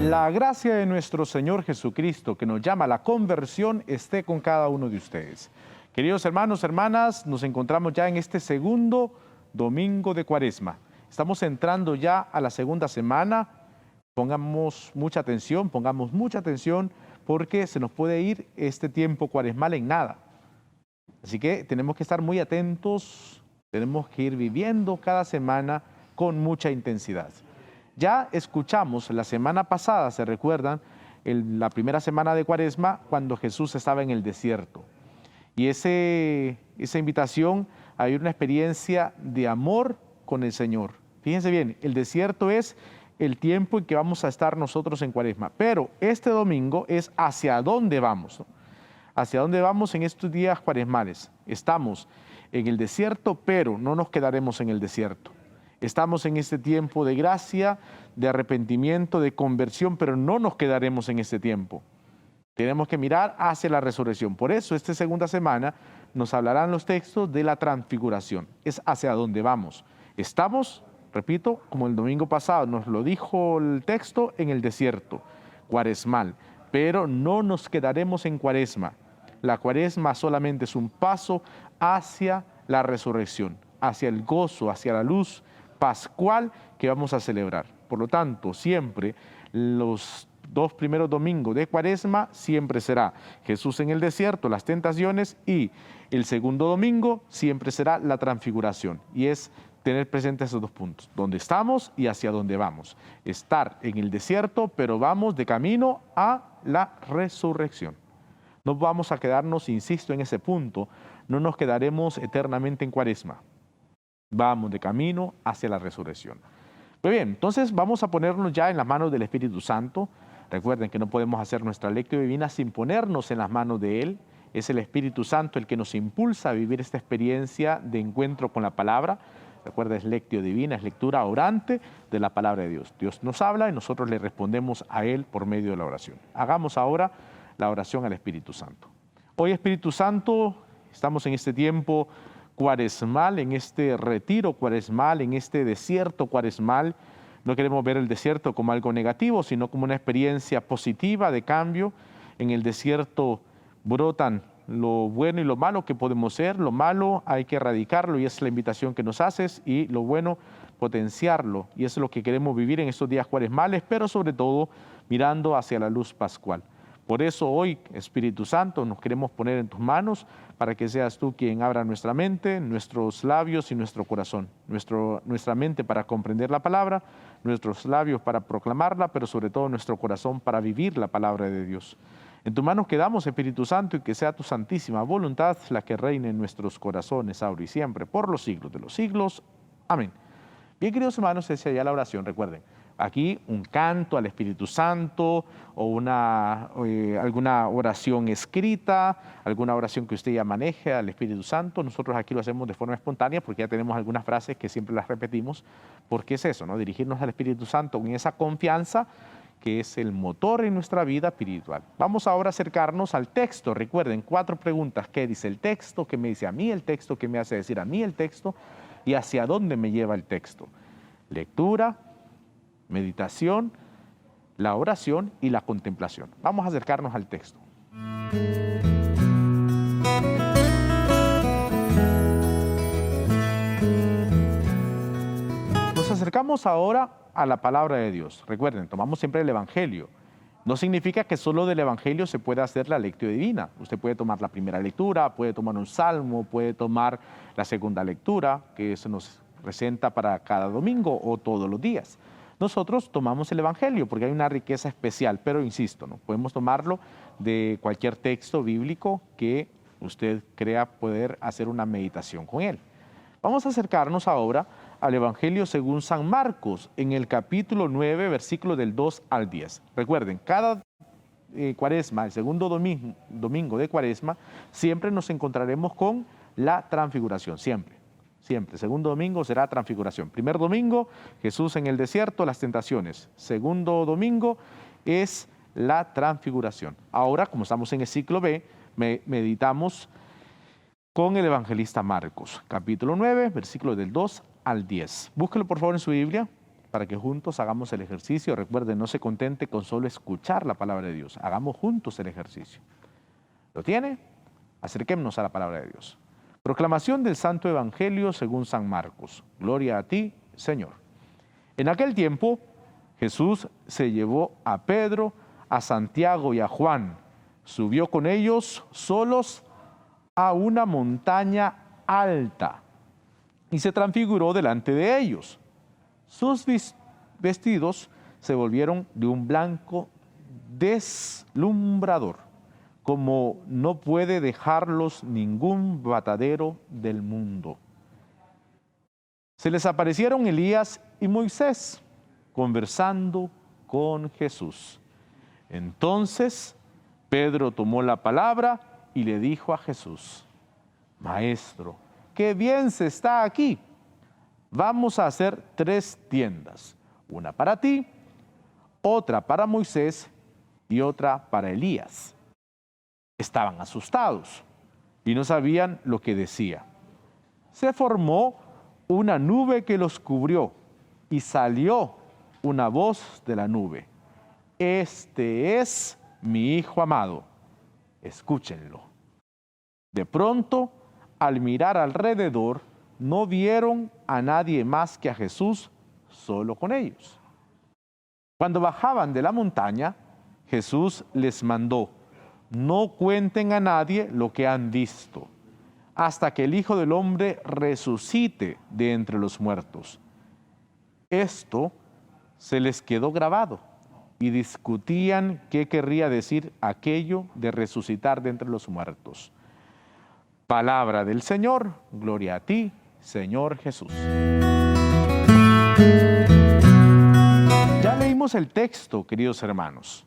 La gracia de nuestro Señor Jesucristo, que nos llama a la conversión, esté con cada uno de ustedes. Queridos hermanos, hermanas, nos encontramos ya en este segundo domingo de Cuaresma. Estamos entrando ya a la segunda semana. Pongamos mucha atención porque se nos puede ir este tiempo cuaresmal en nada. Así que tenemos que estar muy atentos, tenemos que ir viviendo cada semana con mucha intensidad. Ya escuchamos la semana pasada, ¿se recuerdan? La primera semana de Cuaresma, cuando Jesús estaba en el desierto. Y esa invitación a vivir una experiencia de amor con el Señor. Fíjense bien, el desierto es el tiempo en que vamos a estar nosotros en Cuaresma. Pero este domingo es hacia dónde vamos, ¿no? Hacia dónde vamos en estos días cuaresmales. Estamos en el desierto, pero no nos quedaremos en el desierto. Estamos en este tiempo de gracia, de arrepentimiento, de conversión, pero no nos quedaremos en este tiempo. Tenemos que mirar hacia la resurrección. Por eso, esta segunda semana nos hablarán los textos de la transfiguración. Es hacia dónde vamos. Estamos, repito, como el domingo pasado nos lo dijo el texto, en el desierto, cuaresmal. Pero no nos quedaremos en Cuaresma. La Cuaresma solamente es un paso hacia la resurrección, hacia el gozo, hacia la luz pascual que vamos a celebrar. Por lo tanto, siempre los 2 primeros domingos de Cuaresma siempre será Jesús en el desierto, las tentaciones, y el segundo domingo siempre será la transfiguración. Y es tener presentes esos 2 puntos, dónde estamos y hacia dónde vamos. Estar en el desierto, pero vamos de camino a la resurrección. No vamos a quedarnos, insisto, en ese punto, no nos quedaremos eternamente en Cuaresma. Vamos de camino hacia la resurrección. Muy bien, entonces vamos a ponernos ya en las manos del Espíritu Santo. Recuerden que no podemos hacer nuestra lectio divina sin ponernos en las manos de Él. Es el Espíritu Santo el que nos impulsa a vivir esta experiencia de encuentro con la palabra. Recuerda, es lectio divina, es lectura orante de la palabra de Dios. Dios nos habla y nosotros le respondemos a Él por medio de la oración. Hagamos ahora la oración al Espíritu Santo. Hoy, Espíritu Santo, estamos en este tiempo cuaresmal, en este retiro cuaresmal, en este desierto cuaresmal. No queremos ver el desierto como algo negativo, sino como una experiencia positiva de cambio. En el desierto brotan lo bueno y lo malo que podemos ser. Lo malo hay que erradicarlo y esa es la invitación que nos haces, y lo bueno potenciarlo. Y eso es lo que queremos vivir en estos días cuaresmales, pero sobre todo mirando hacia la luz pascual. Por eso hoy, Espíritu Santo, nos queremos poner en tus manos para que seas tú quien abra nuestra mente, nuestros labios y nuestro corazón. Nuestra mente para comprender la palabra, nuestros labios para proclamarla, pero sobre todo nuestro corazón para vivir la palabra de Dios. En tus manos quedamos, Espíritu Santo, y que sea tu santísima voluntad la que reine en nuestros corazones ahora y siempre, por los siglos de los siglos. Amén. Bien, queridos hermanos, esa ya la oración, recuerden. Aquí un canto al Espíritu Santo o alguna oración escrita, alguna oración que usted ya maneje al Espíritu Santo. Nosotros aquí lo hacemos de forma espontánea porque ya tenemos algunas frases que siempre las repetimos, porque es eso, ¿no? Dirigirnos al Espíritu Santo con esa confianza que es el motor en nuestra vida espiritual. Vamos ahora a acercarnos al texto. Recuerden, 4 preguntas. ¿Qué dice el texto? ¿Qué me dice a mí el texto? ¿Qué me hace decir a mí el texto? ¿Y hacia dónde me lleva el texto? Lectura, meditación, la oración y la contemplación. Vamos a acercarnos al texto. Nos acercamos ahora a la palabra de Dios. Recuerden, tomamos siempre el Evangelio. No significa que solo del Evangelio se pueda hacer la lectio divina. Usted puede tomar la primera lectura, puede tomar un salmo, puede tomar la segunda lectura, que se nos presenta para cada domingo o todos los días. Nosotros tomamos el Evangelio porque hay una riqueza especial, pero insisto, no podemos tomarlo de cualquier texto bíblico que usted crea poder hacer una meditación con él. Vamos a acercarnos ahora al Evangelio según San Marcos, en el capítulo 9, versículos del 2 al 10. Recuerden, cada Cuaresma, el segundo domingo de Cuaresma, siempre nos encontraremos con la transfiguración, siempre. Siempre, segundo domingo será transfiguración. Primer domingo, Jesús en el desierto, las tentaciones. Segundo domingo es la transfiguración. Ahora, como estamos en el ciclo B, meditamos con el evangelista Marcos, capítulo 9, versículos del 2 al 10. Búsquelo por favor en su Biblia para que juntos hagamos el ejercicio. Recuerde, no se contente con solo escuchar la palabra de Dios. Hagamos juntos el ejercicio. ¿Lo tiene? Acerquémonos a la palabra de Dios. Proclamación del Santo Evangelio según San Marcos. Gloria a ti, Señor. En aquel tiempo, Jesús se llevó a Pedro, a Santiago y a Juan. Subió con ellos solos a una montaña alta y se transfiguró delante de ellos. Sus vestidos se volvieron de un blanco deslumbrador, como no puede dejarlos ningún batadero del mundo. Se les aparecieron Elías y Moisés conversando con Jesús. Entonces Pedro tomó la palabra y le dijo a Jesús: Maestro, qué bien se está aquí. Vamos a hacer 3 tiendas, una para ti, otra para Moisés y otra para Elías. Estaban asustados y no sabían lo que decía. Se formó una nube que los cubrió y salió una voz de la nube: Este es mi Hijo amado, escúchenlo. De pronto, al mirar alrededor, no vieron a nadie más que a Jesús solo con ellos. Cuando bajaban de la montaña, Jesús les mandó: no cuenten a nadie lo que han visto, hasta que el Hijo del Hombre resucite de entre los muertos. Esto se les quedó grabado y discutían qué querría decir aquello de resucitar de entre los muertos. Palabra del Señor, gloria a ti, Señor Jesús. Ya leímos el texto, queridos hermanos.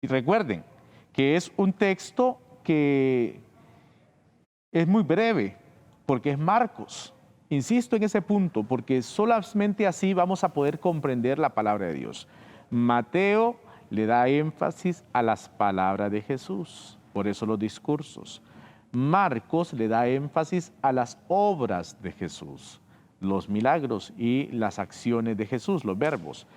Y recuerden que es un texto que es muy breve, porque es Marcos. Insisto en ese punto, porque solamente así vamos a poder comprender la palabra de Dios. Mateo le da énfasis a las palabras de Jesús, por eso los discursos. Marcos le da énfasis a las obras de Jesús, los milagros y las acciones de Jesús, los verbos.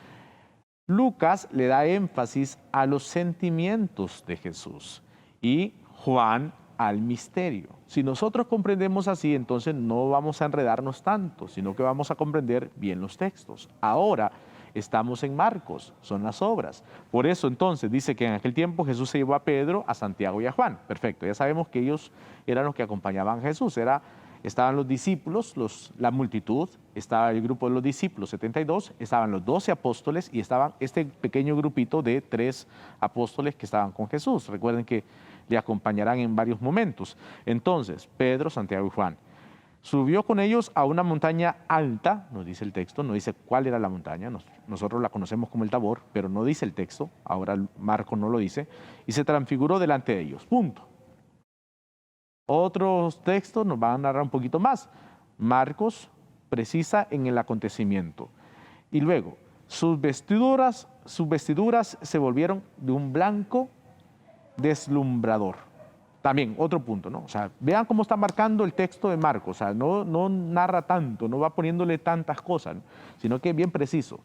Lucas le da énfasis a los sentimientos de Jesús y Juan al misterio. Si nosotros comprendemos así, entonces no vamos a enredarnos tanto, sino que vamos a comprender bien los textos. Ahora estamos en Marcos, son las obras. Por eso entonces dice que en aquel tiempo Jesús se llevó a Pedro, a Santiago y a Juan. Perfecto, ya sabemos que ellos eran los que acompañaban a Jesús. Estaban los discípulos, la multitud, estaba el grupo de los discípulos, 72, estaban los 12 apóstoles y estaban este pequeño grupito de 3 apóstoles que estaban con Jesús. Recuerden que le acompañarán en varios momentos. Entonces, Pedro, Santiago y Juan. Subió con ellos a una montaña alta, nos dice el texto, no dice cuál era la montaña, nosotros la conocemos como el Tabor, pero no dice el texto, ahora Marcos no lo dice, y se transfiguró delante de ellos, punto. Otros textos nos van a narrar un poquito más. Marcos precisa en el acontecimiento. Y luego, sus vestiduras se volvieron de un blanco deslumbrador. También, otro punto, ¿no? O sea, vean cómo está marcando el texto de Marcos, o sea, no narra tanto, no va poniéndole tantas cosas, ¿no? Sino que es bien preciso.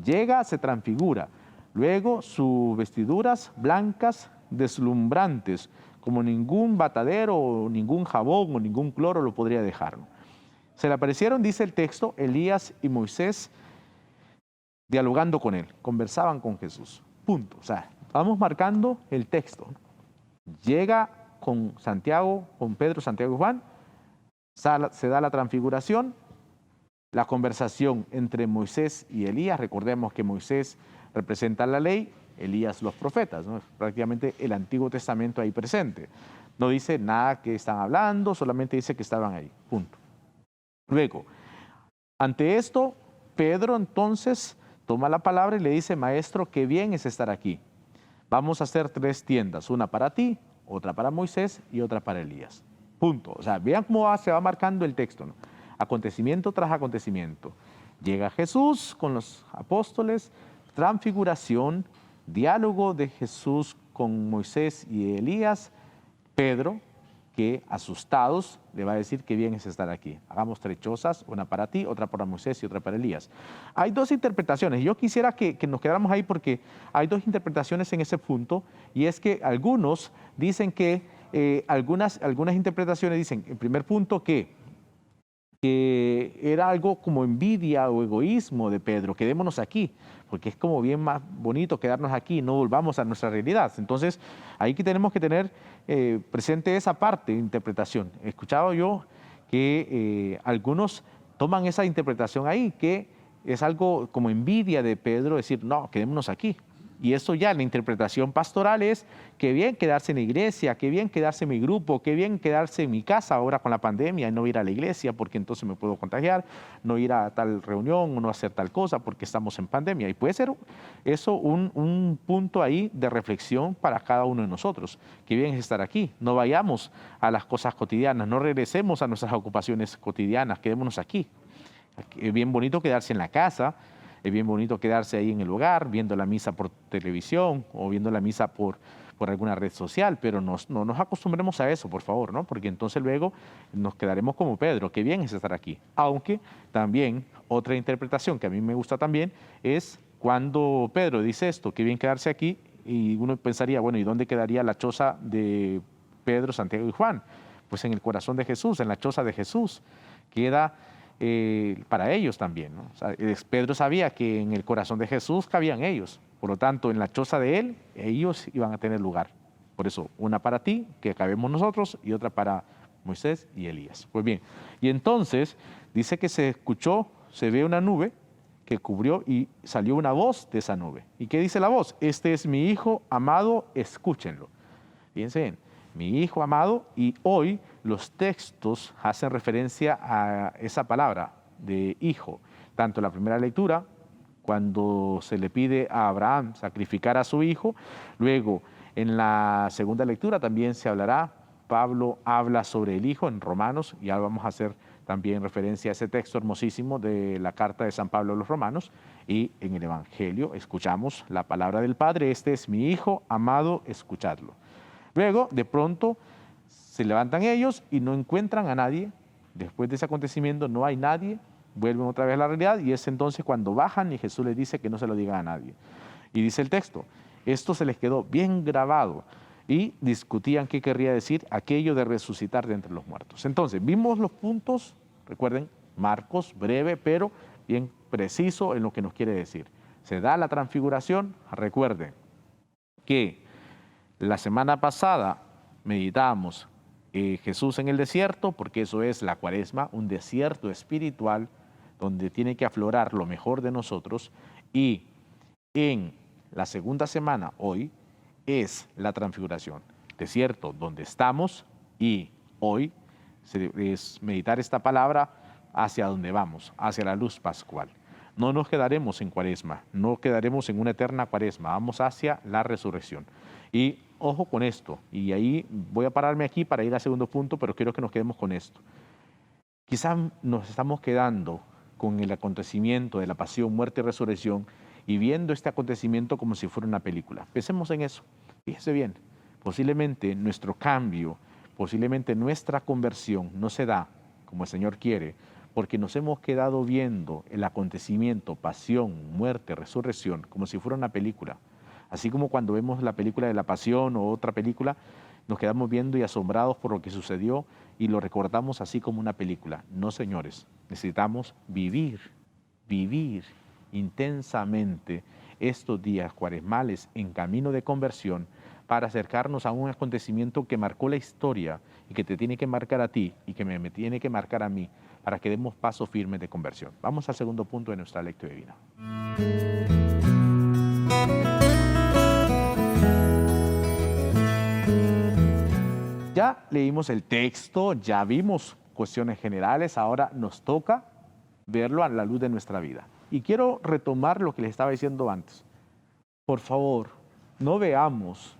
Llega, se transfigura, luego sus vestiduras blancas deslumbrantes, como ningún batadero, o ningún jabón, o ningún cloro lo podría dejar, ¿no? Se le aparecieron, dice el texto, Elías y Moisés dialogando con él, conversaban con Jesús, punto. O sea, vamos marcando el texto. Llega con Santiago, con Pedro, Santiago y Juan, se da la transfiguración, la conversación entre Moisés y Elías. Recordemos que Moisés representa la ley, Elías los profetas, ¿no? Prácticamente el Antiguo Testamento ahí presente. No dice nada que están hablando, solamente dice que estaban ahí, punto. Luego, ante esto, Pedro entonces toma la palabra y le dice: Maestro, qué bien es estar aquí. Vamos a hacer 3 tiendas, una para ti, otra para Moisés y otra para Elías. Punto. O sea, vean cómo se va marcando el texto, ¿no? Acontecimiento tras acontecimiento. Llega Jesús con los apóstoles, transfiguración, diálogo de Jesús con Moisés y Elías, Pedro, que asustados le va a decir que bien es estar aquí. Hagamos 3 chozas, una para ti, otra para Moisés y otra para Elías. Hay 2 interpretaciones. Yo quisiera que nos quedáramos ahí porque hay 2 interpretaciones en ese punto, y es que algunos dicen que, algunas interpretaciones dicen, en primer punto, que era algo como envidia o egoísmo de Pedro, quedémonos aquí, porque es como bien más bonito quedarnos aquí, no volvamos a nuestra realidad. Entonces, ahí que tenemos que tener presente esa parte de interpretación. He escuchado yo que algunos toman esa interpretación ahí, que es algo como envidia de Pedro, decir, no, quedémonos aquí. Y eso ya, la interpretación pastoral es, qué bien quedarse en la iglesia, qué bien quedarse en mi grupo, qué bien quedarse en mi casa ahora con la pandemia y no ir a la iglesia porque entonces me puedo contagiar, no ir a tal reunión o no hacer tal cosa porque estamos en pandemia. Y puede ser eso un punto ahí de reflexión para cada uno de nosotros. Qué bien es estar aquí, no vayamos a las cosas cotidianas, no regresemos a nuestras ocupaciones cotidianas, quedémonos aquí. Es bien bonito quedarse en la casa, es bien bonito quedarse ahí en el hogar, viendo la misa por televisión o viendo la misa por alguna red social, pero no nos acostumbremos a eso, por favor, ¿no? Porque entonces luego nos quedaremos como Pedro, qué bien es estar aquí. Aunque también otra interpretación que a mí me gusta también es cuando Pedro dice esto, qué bien quedarse aquí, y uno pensaría, bueno, ¿y dónde quedaría la choza de Pedro, Santiago y Juan? Pues en el corazón de Jesús, en la choza de Jesús. Queda para ellos también, ¿no? O sea, Pedro sabía que en el corazón de Jesús cabían ellos, por lo tanto en la choza de él ellos iban a tener lugar. Por eso una para ti, que cabemos nosotros, y otra para Moisés y Elías. Pues bien, y entonces dice que se escuchó, se ve una nube que cubrió y salió una voz de esa nube. ¿Y qué dice la voz? Este es mi hijo amado, escúchenlo. Fíjense bien, mi hijo amado, y hoy los textos hacen referencia a esa palabra de hijo. Tanto en la primera lectura, cuando se le pide a Abraham sacrificar a su hijo, luego en la segunda lectura también se hablará, Pablo habla sobre el hijo en Romanos, y ahora vamos a hacer también referencia a ese texto hermosísimo de la carta de San Pablo a los Romanos, y en el Evangelio escuchamos la palabra del Padre, este es mi hijo amado, escuchadlo. Luego, de pronto, se levantan ellos y no encuentran a nadie. Después de ese acontecimiento no hay nadie, vuelven otra vez a la realidad, y es entonces cuando bajan y Jesús les dice que no se lo digan a nadie. Y dice el texto, esto se les quedó bien grabado y discutían qué querría decir aquello de resucitar de entre los muertos. Entonces, vimos los puntos, recuerden, Marcos, breve, pero bien preciso en lo que nos quiere decir. Se da la transfiguración, recuerden que la semana pasada meditábamos Jesús en el desierto, porque eso es la Cuaresma, un desierto espiritual donde tiene que aflorar lo mejor de nosotros. Y en la segunda semana, hoy, es la transfiguración, desierto donde estamos, y hoy es meditar esta palabra hacia donde vamos, hacia la luz pascual. No nos quedaremos en Cuaresma, no quedaremos en una eterna Cuaresma, vamos hacia la resurrección. Y ojo con esto, y ahí voy a pararme aquí para ir al segundo punto, pero quiero que nos quedemos con esto. Quizás nos estamos quedando con el acontecimiento de la pasión, muerte y resurrección, y viendo este acontecimiento como si fuera una película. Pensemos en eso, fíjese bien, posiblemente nuestro cambio, posiblemente nuestra conversión no se da como el Señor quiere, porque nos hemos quedado viendo el acontecimiento, pasión, muerte, resurrección, como si fuera una película. Así como cuando vemos la película de la Pasión o otra película, nos quedamos viendo y asombrados por lo que sucedió y lo recordamos así como una película. No, señores, necesitamos vivir intensamente estos días cuaresmales en camino de conversión para acercarnos a un acontecimiento que marcó la historia y que te tiene que marcar a ti y que me tiene que marcar a mí para que demos paso firme de conversión. Vamos al segundo punto de nuestra lectura divina. Ya leímos el texto, ya vimos cuestiones generales, ahora nos toca verlo a la luz de nuestra vida. Y quiero retomar lo que les estaba diciendo antes. Por favor, no veamos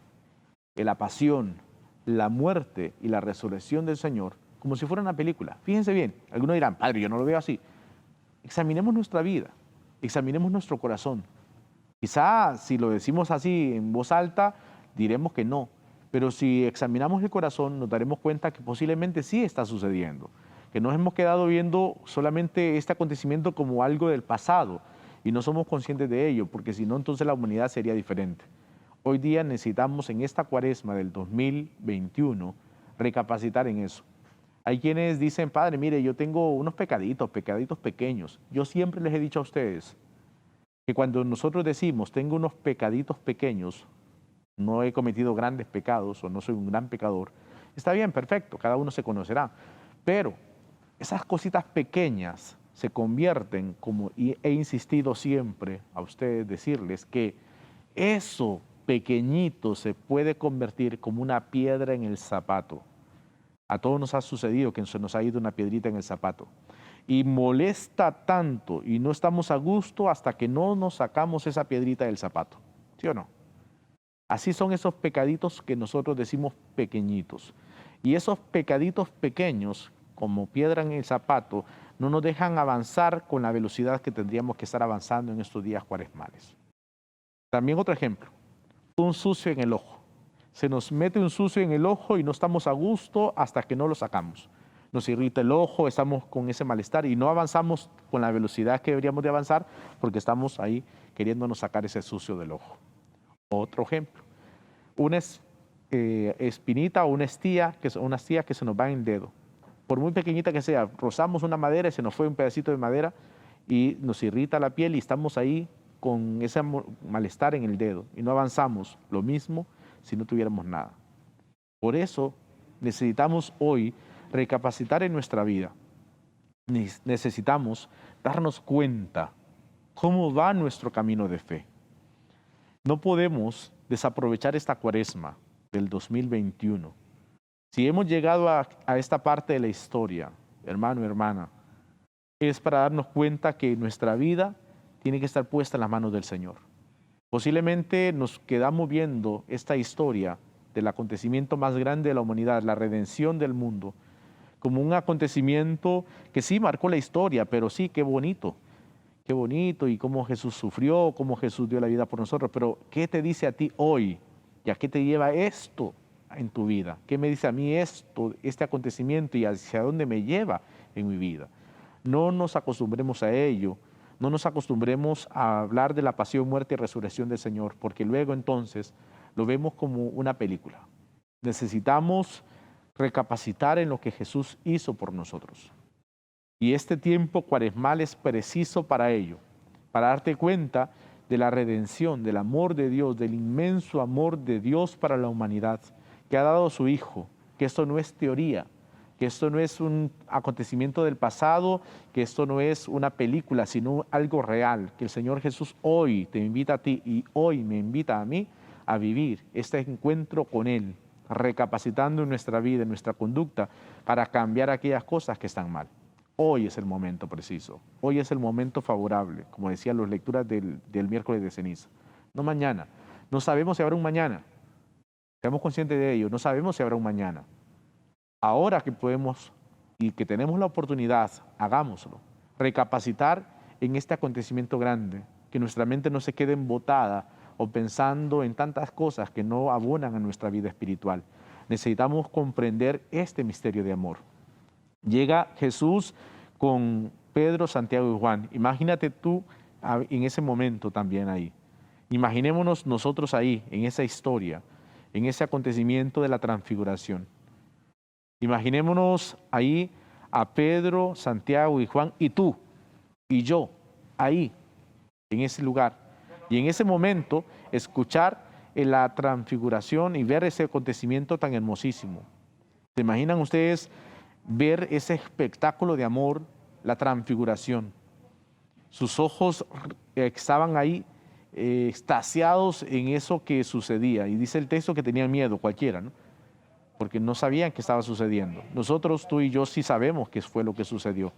la pasión, la muerte y la resurrección del Señor como si fuera una película. Fíjense bien, algunos dirán, padre, yo no lo veo así. Examinemos nuestra vida, examinemos nuestro corazón. Quizá si lo decimos así en voz alta, diremos que no, Pero si examinamos el corazón, nos daremos cuenta que posiblemente sí está sucediendo, que nos hemos quedado viendo solamente este acontecimiento como algo del pasado y no somos conscientes de ello, porque si no, entonces la humanidad sería diferente. Hoy día necesitamos en esta cuaresma del 2021 recapacitar en eso. Hay quienes dicen, Padre, mire, yo tengo unos pecaditos pequeños. Yo siempre les he dicho a ustedes que cuando nosotros decimos, tengo unos pecaditos pequeños, no he cometido grandes pecados o no soy un gran pecador, está bien, perfecto, cada uno se conocerá. Pero esas cositas pequeñas se convierten, como he insistido siempre a ustedes decirles, que eso pequeñito se puede convertir como una piedra en el zapato. A todos nos ha sucedido que se nos ha ido una piedrita en el zapato. Y molesta tanto y no estamos a gusto hasta que no nos sacamos esa piedrita del zapato. ¿Sí o no? Así son esos pecaditos que nosotros decimos pequeñitos. Y esos pecaditos pequeños, como piedra en el zapato, no nos dejan avanzar con la velocidad que tendríamos que estar avanzando en estos días cuaresmales. También otro ejemplo, un sucio en el ojo. Se nos mete un sucio en el ojo y no estamos a gusto hasta que no lo sacamos. Nos irrita el ojo, estamos con ese malestar y no avanzamos con la velocidad que deberíamos de avanzar porque estamos ahí queriéndonos sacar ese sucio del ojo. Otro ejemplo, una espinita o una estía que se nos va en el dedo. Por muy pequeñita que sea, rozamos una madera y se nos fue un pedacito de madera y nos irrita la piel y estamos ahí con ese malestar en el dedo y no avanzamos. Lo mismo si no tuviéramos nada. Por eso necesitamos hoy recapacitar en nuestra vida. Necesitamos darnos cuenta cómo va nuestro camino de fe. No podemos desaprovechar esta cuaresma del 2021. Si hemos llegado a esta parte de la historia, hermano, hermana, es para darnos cuenta que nuestra vida tiene que estar puesta en las manos del Señor. Posiblemente nos quedamos viendo esta historia del acontecimiento más grande de la humanidad, la redención del mundo, como un acontecimiento que sí marcó la historia, pero sí, qué bonito y cómo Jesús sufrió, cómo Jesús dio la vida por nosotros, pero ¿qué te dice a ti hoy? ¿Y a qué te lleva esto en tu vida? ¿Qué me dice a mí esto, este acontecimiento y hacia dónde me lleva en mi vida? No nos acostumbremos a ello, no nos acostumbremos a hablar de la pasión, muerte y resurrección del Señor, porque luego entonces lo vemos como una película. Necesitamos recapacitar en lo que Jesús hizo por nosotros. Y este tiempo cuaresmal es preciso para ello, para darte cuenta de la redención, del amor de Dios, del inmenso amor de Dios para la humanidad, que ha dado a su Hijo, que esto no es teoría, que esto no es un acontecimiento del pasado, que esto no es una película, sino algo real, que el Señor Jesús hoy te invita a ti y hoy me invita a mí a vivir este encuentro con Él, recapacitando en nuestra vida, en nuestra conducta, para cambiar aquellas cosas que están mal. Hoy es el momento preciso, hoy es el momento favorable, como decían las lecturas del miércoles de ceniza. No mañana, no sabemos si habrá un mañana, seamos conscientes de ello, no sabemos si habrá un mañana. Ahora que podemos y que tenemos la oportunidad, hagámoslo, recapacitar en este acontecimiento grande, que nuestra mente no se quede embotada o pensando en tantas cosas que no abonan a nuestra vida espiritual. Necesitamos comprender este misterio de amor. Llega Jesús con Pedro, Santiago y Juan. Imagínate tú en ese momento también ahí. Imaginémonos nosotros ahí, en esa historia, en ese acontecimiento de la transfiguración. Imaginémonos ahí a Pedro, Santiago y Juan y tú y yo, ahí, en ese lugar. Y en ese momento escuchar la transfiguración y ver ese acontecimiento tan hermosísimo. ¿Se imaginan ustedes ver ese espectáculo de amor, la transfiguración? Sus ojos estaban ahí extasiados en eso que sucedía. Y dice el texto que tenían miedo, cualquiera, ¿no? Porque no sabían qué estaba sucediendo. Nosotros, tú y yo, sí sabemos qué fue lo que sucedió.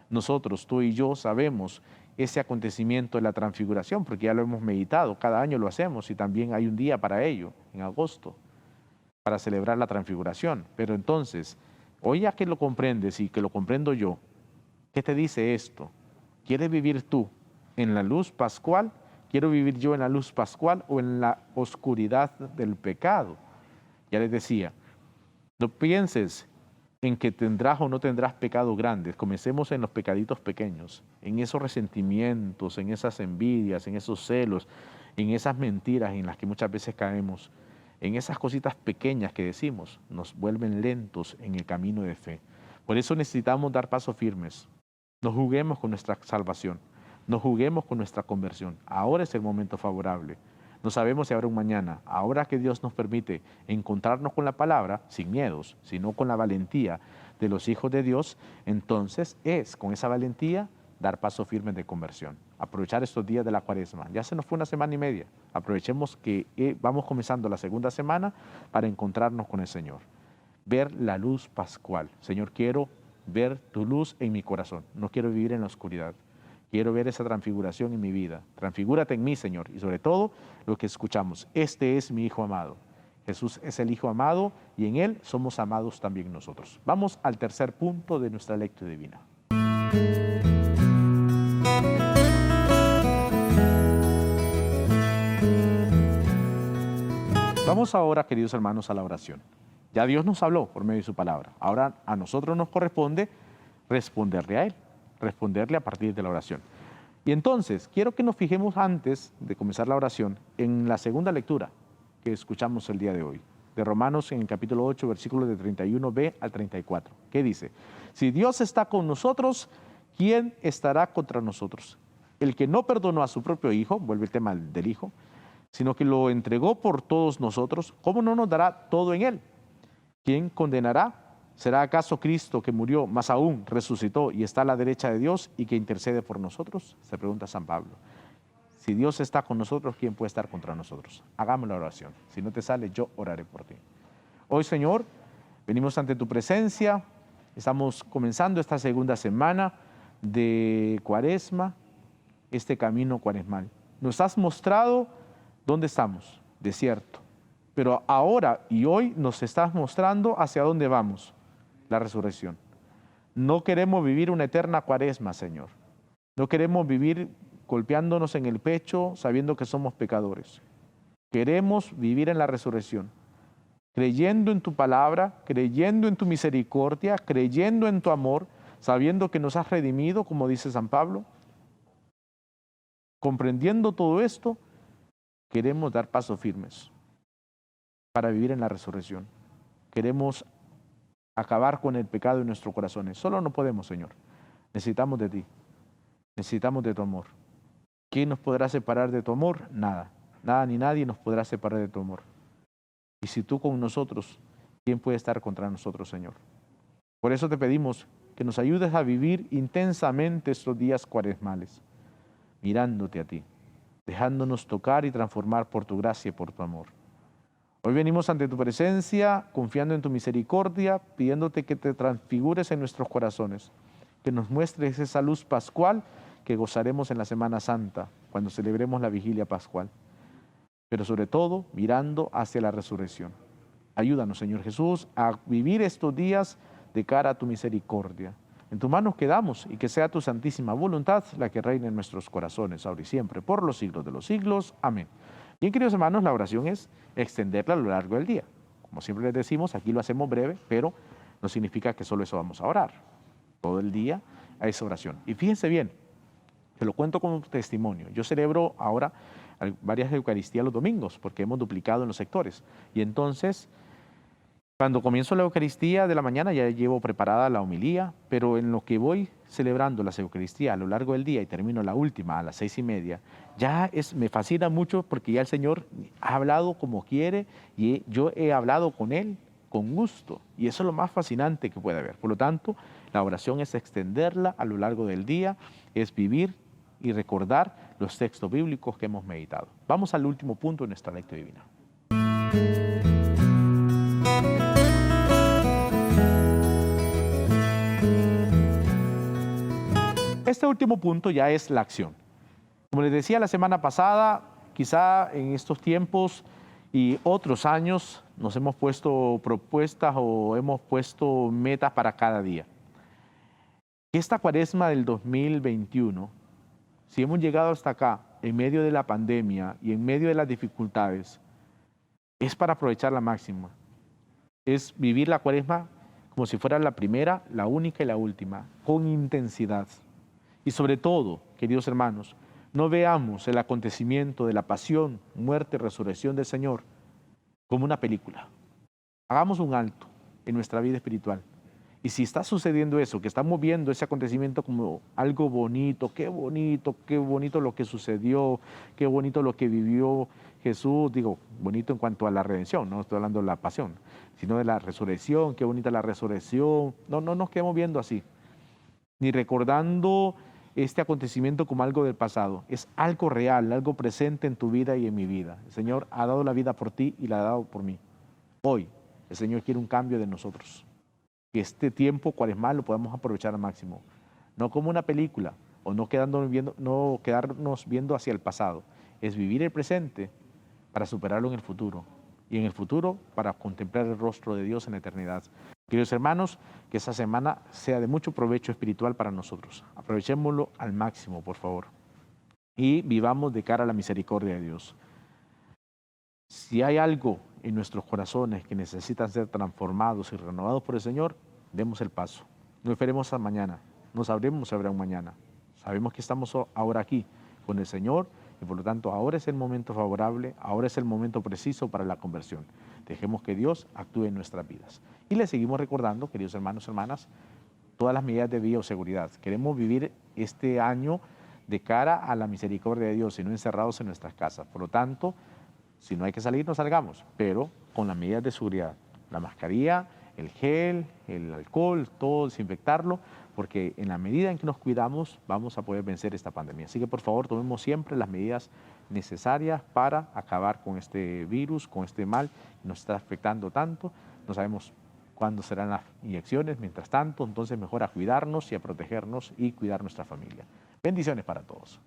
Nosotros, tú y yo, sabemos ese acontecimiento de la transfiguración, porque ya lo hemos meditado, cada año lo hacemos y también hay un día para ello, en agosto, para celebrar la transfiguración. Pero entonces, hoy ya que lo comprendes y que lo comprendo yo, ¿qué te dice esto? ¿Quieres vivir tú en la luz pascual? ¿Quiero vivir yo en la luz pascual o en la oscuridad del pecado? Ya les decía, no pienses en que tendrás o no tendrás pecados grandes. Comencemos en los pecaditos pequeños, en esos resentimientos, en esas envidias, en esos celos, en esas mentiras en las que muchas veces caemos. En esas cositas pequeñas que decimos, nos vuelven lentos en el camino de fe. Por eso necesitamos dar pasos firmes. No juguemos con nuestra salvación, no juguemos con nuestra conversión. Ahora es el momento favorable. No sabemos si habrá un mañana. Ahora que Dios nos permite encontrarnos con la palabra, sin miedos, sino con la valentía de los hijos de Dios, entonces es con esa valentía dar pasos firmes de conversión. Aprovechar estos días de la Cuaresma. Ya se nos fue una semana y media. Aprovechemos que vamos comenzando la segunda semana para encontrarnos con el Señor. Ver la luz pascual. Señor, quiero ver tu luz en mi corazón. No quiero vivir en la oscuridad. Quiero ver esa transfiguración en mi vida. Transfigúrate en mí, Señor. Y sobre todo, lo que escuchamos. Este es mi Hijo amado. Jesús es el Hijo amado y en Él somos amados también nosotros. Vamos al tercer punto de nuestra lectura divina. Vamos ahora, queridos hermanos, a la oración. Ya Dios nos habló por medio de su palabra. Ahora a nosotros nos corresponde responderle a Él, responderle a partir de la oración. Y entonces, quiero que nos fijemos antes de comenzar la oración en la segunda lectura que escuchamos el día de hoy, de Romanos en el capítulo 8, versículos de 31b al 34. ¿Qué dice? Si Dios está con nosotros, ¿quién estará contra nosotros? El que no perdonó a su propio Hijo, vuelve el tema del Hijo, sino que lo entregó por todos nosotros, ¿cómo no nos dará todo en Él? ¿Quién condenará? ¿Será acaso Cristo que murió, más aún resucitó y está a la derecha de Dios y que intercede por nosotros? Se pregunta San Pablo. Si Dios está con nosotros, ¿quién puede estar contra nosotros? Hagamos la oración. Si no te sale, yo oraré por ti. Hoy, Señor, venimos ante tu presencia. Estamos comenzando esta segunda semana de Cuaresma, este camino cuaresmal. Nos has mostrado dónde estamos, desierto. Pero ahora y hoy nos estás mostrando hacia dónde vamos, la resurrección. No queremos vivir una eterna Cuaresma, Señor. No queremos vivir golpeándonos en el pecho sabiendo que somos pecadores. Queremos vivir en la resurrección, creyendo en tu palabra, creyendo en tu misericordia, creyendo en tu amor, sabiendo que nos has redimido, como dice San Pablo. Comprendiendo todo esto, queremos dar pasos firmes para vivir en la resurrección. Queremos acabar con el pecado en nuestros corazones. Solo no podemos, Señor. Necesitamos de ti. Necesitamos de tu amor. ¿Quién nos podrá separar de tu amor? Nada. Nada ni nadie nos podrá separar de tu amor. Y si tú con nosotros, ¿quién puede estar contra nosotros, Señor? Por eso te pedimos que nos ayudes a vivir intensamente estos días cuaresmales, mirándote a ti, dejándonos tocar y transformar por tu gracia y por tu amor. Hoy venimos ante tu presencia, confiando en tu misericordia, pidiéndote que te transfigures en nuestros corazones, que nos muestres esa luz pascual que gozaremos en la Semana Santa, cuando celebremos la vigilia pascual. Pero sobre todo, mirando hacia la resurrección. Ayúdanos, Señor Jesús, a vivir estos días de cara a tu misericordia. En tus manos quedamos y que sea tu santísima voluntad la que reine en nuestros corazones, ahora y siempre, por los siglos de los siglos. Amén. Bien, queridos hermanos, la oración es extenderla a lo largo del día. Como siempre les decimos, aquí lo hacemos breve, pero no significa que solo eso vamos a orar. Todo el día a esa oración. Y fíjense bien, se lo cuento como testimonio. Yo celebro ahora varias Eucaristías los domingos, porque hemos duplicado en los sectores. Y entonces, cuando comienzo la Eucaristía de la mañana, ya llevo preparada la homilía, pero en lo que voy celebrando las Eucaristías a lo largo del día y termino la última a las 6:30, me fascina mucho porque ya el Señor ha hablado como quiere y yo he hablado con Él con gusto. Y eso es lo más fascinante que puede haber. Por lo tanto, la oración es extenderla a lo largo del día, es vivir y recordar los textos bíblicos que hemos meditado. Vamos al último punto de nuestra lectura divina. Este último punto ya es la acción. Como les decía la semana pasada, quizá en estos tiempos y otros años nos hemos puesto propuestas o hemos puesto metas para cada día. Esta Cuaresma del 2021, si hemos llegado hasta acá, en medio de la pandemia y en medio de las dificultades, es para aprovechar la máxima. Es vivir la Cuaresma como si fuera la primera, la única y la última, con intensidad. Y sobre todo, queridos hermanos, no veamos el acontecimiento de la pasión, muerte y resurrección del Señor como una película. Hagamos un alto en nuestra vida espiritual. Y si está sucediendo eso, que estamos viendo ese acontecimiento como algo bonito, qué bonito lo que sucedió, qué bonito lo que vivió Jesús, digo, bonito en cuanto a la redención, no estoy hablando de la pasión, sino de la resurrección, qué bonita la resurrección. No nos quedemos viendo así, ni recordando este acontecimiento como algo del pasado. Es algo real, algo presente en tu vida y en mi vida. El Señor ha dado la vida por ti y la ha dado por mí. Hoy, el Señor quiere un cambio de nosotros. Que este tiempo cuaresmal lo podamos aprovechar al máximo. No como una película o no quedarnos viendo hacia el pasado. Es vivir el presente para superarlo en el futuro. Y en el futuro para contemplar el rostro de Dios en la eternidad. Queridos hermanos, que esta semana sea de mucho provecho espiritual para nosotros. Aprovechémoslo al máximo, por favor. Y vivamos de cara a la misericordia de Dios. Si hay algo en nuestros corazones que necesitan ser transformados y renovados por el Señor, demos el paso. No esperemos a mañana, no sabremos si habrá un mañana. Sabemos que estamos ahora aquí con el Señor y por lo tanto ahora es el momento favorable, ahora es el momento preciso para la conversión. Dejemos que Dios actúe en nuestras vidas. Y les seguimos recordando, queridos hermanos y hermanas, todas las medidas de bioseguridad. Queremos vivir este año de cara a la misericordia de Dios y no encerrados en nuestras casas. Por lo tanto, si no hay que salir, no salgamos, pero con las medidas de seguridad. La mascarilla, el gel, el alcohol, todo desinfectarlo, porque en la medida en que nos cuidamos vamos a poder vencer esta pandemia. Así que por favor tomemos siempre las medidas necesarias para acabar con este virus, con este mal que nos está afectando tanto. No sabemos cuándo serán las inyecciones, mientras tanto, entonces mejor a cuidarnos y a protegernos y cuidar nuestra familia. Bendiciones para todos.